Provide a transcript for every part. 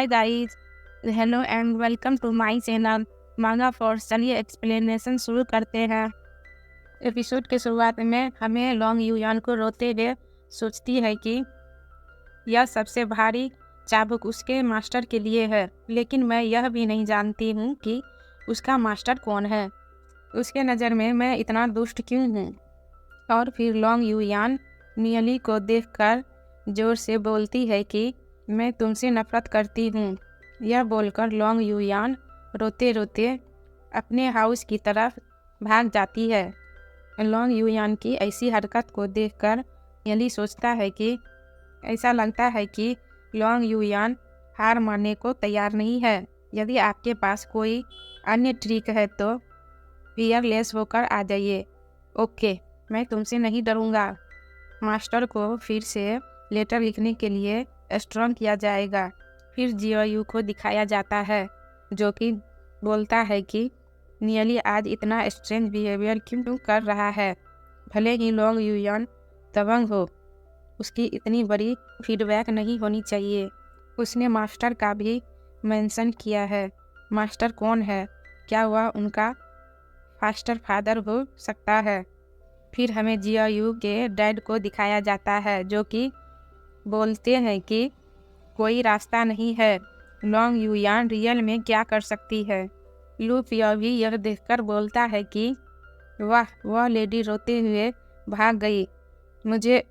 Hi guys, hello and welcome to my channel Manga Force. चलिए explanation शुरू करते हैं। एपिसोड के शुरुआत में हमें लॉन्ग यूयान को रोते हुए सोचती है कि यह सबसे भारी चाबुक उसके मास्टर के लिए है, लेकिन मैं यह भी नहीं जानती हूँ कि उसका मास्टर कौन है। उसके नज़र में मैं इतना दुष्ट क्यों हूँ। और फिर लॉन्ग यूयान नियली को देखकर जोर से बोलती है कि मैं तुमसे नफरत करती हूँ। यह बोलकर लॉन्ग यूयान रोते रोते अपने हाउस की तरफ भाग जाती है। लॉन्ग यूयान की ऐसी हरकत को देखकर नियली सोचता है कि ऐसा लगता है कि लॉन्ग यूयान हार मानने को तैयार नहीं है। यदि आपके पास कोई अन्य ट्रिक है तो फियरलेस होकर आ जाइए। ओके, मैं तुमसे नहीं डरूंगा। मास्टर को फिर से लेटर लिखने के लिए स्ट्रॉन्ग किया जाएगा। फिर जियोयू को दिखाया जाता है, जो कि बोलता है कि नियली आज इतना स्ट्रेंज बिहेवियर क्यों कर रहा है। भले ही लॉन्ग यूयान दबंग हो, उसकी इतनी बड़ी फीडबैक नहीं होनी चाहिए। उसने मास्टर का भी मेंशन किया है। मास्टर कौन है? क्या वह उनका फास्टर फादर हो सकता है? फिर हमें जियोयू के डैड को दिखाया जाता है, जो कि बोलते हैं कि कोई रास्ता नहीं है। लॉन्ग यूयान रियल में क्या कर सकती है? लू पियो भी यह देखकर बोलता है कि वाह, वह लेडी रोते हुए भाग गई। मुझे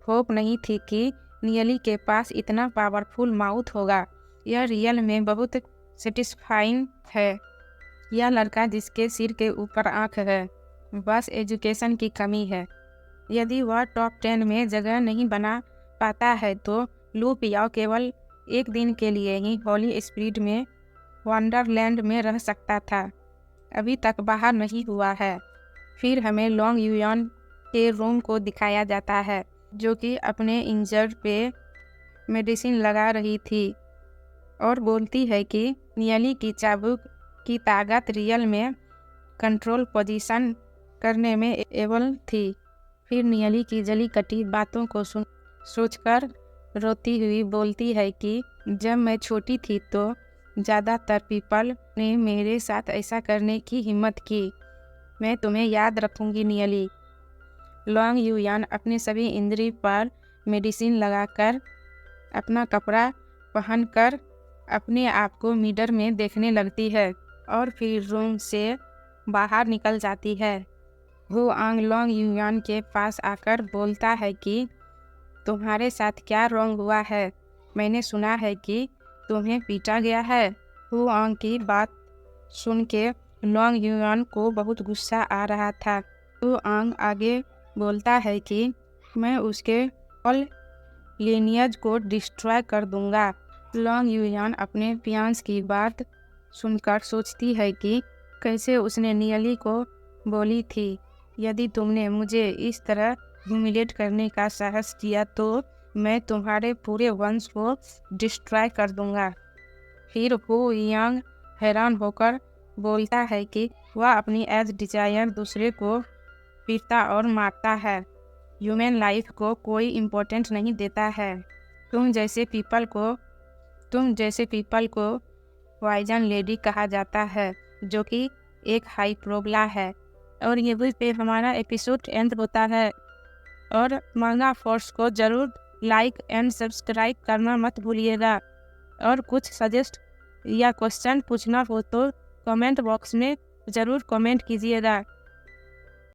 होप नहीं थी कि नियली के पास इतना पावरफुल माउथ होगा। यह रियल में बहुत सेटिस्फाइंग है। यह लड़का जिसके सिर के ऊपर आँख है, बस एजुकेशन की कमी है। यदि वह टॉप 10 में जगह नहीं बना पाता है तो लू पियाओ केवल एक दिन के लिए ही होली स्पिरिट में वंडरलैंड में रह सकता था। अभी तक बाहर नहीं हुआ है। फिर हमें लॉन्ग यूयान के रूम को दिखाया जाता है, जो कि अपने इंजर्ड पे मेडिसिन लगा रही थी और बोलती है कि नियली की चाबुक की ताकत रियल में कंट्रोल पोजीशन करने में एबल थी। फिर नियली की जली कटी बातों को सोचकर रोती हुई बोलती है कि जब मैं छोटी थी तो ज़्यादातर पीपल ने मेरे साथ ऐसा करने की हिम्मत की। मैं तुम्हें याद रखूंगी नियली। लॉन्ग यूयान अपने सभी इंद्रिय पर मेडिसिन लगाकर अपना कपड़ा पहनकर अपने आप को मिरर में देखने लगती है और फिर रूम से बाहर निकल जाती है। हुआंग लॉन्ग यूयान के पास आकर बोलता है कि तुम्हारे साथ क्या रॉन्ग हुआ है? मैंने सुना है कि तुम्हें पीटा गया है। हुआंग की बात सुन के लॉन्ग यूयान को बहुत गुस्सा आ रहा था। हुआंग आगे बोलता है कि मैं उसके ऑल लिनियज को डिस्ट्रॉय कर दूंगा। लॉन्ग यूयान अपने फियांस की बात सुनकर सोचती है कि कैसे उसने नियली को बोली थी, यदि तुमने मुझे इस तरह ह्यूमिलेट करने का साहस किया तो मैं तुम्हारे पूरे वंश को डिस्ट्रॉय कर दूंगा। फिर हु यांग हैरान होकर बोलता है कि वह अपनी एज डिजायर दूसरे को पीटता और मारता है। ह्यूमन लाइफ को कोई इम्पोर्टेंट नहीं देता है। तुम जैसे पीपल को वाइजन लेडी कहा जाता है, जो कि एक हाइप्रोबला है। और ये भी पे हमारा एपिसोड एंड होता है। और मांगा फोर्स को ज़रूर लाइक एंड सब्सक्राइब करना मत भूलिएगा। और कुछ सजेस्ट या क्वेश्चन पूछना हो तो कमेंट बॉक्स में ज़रूर कमेंट कीजिएगा।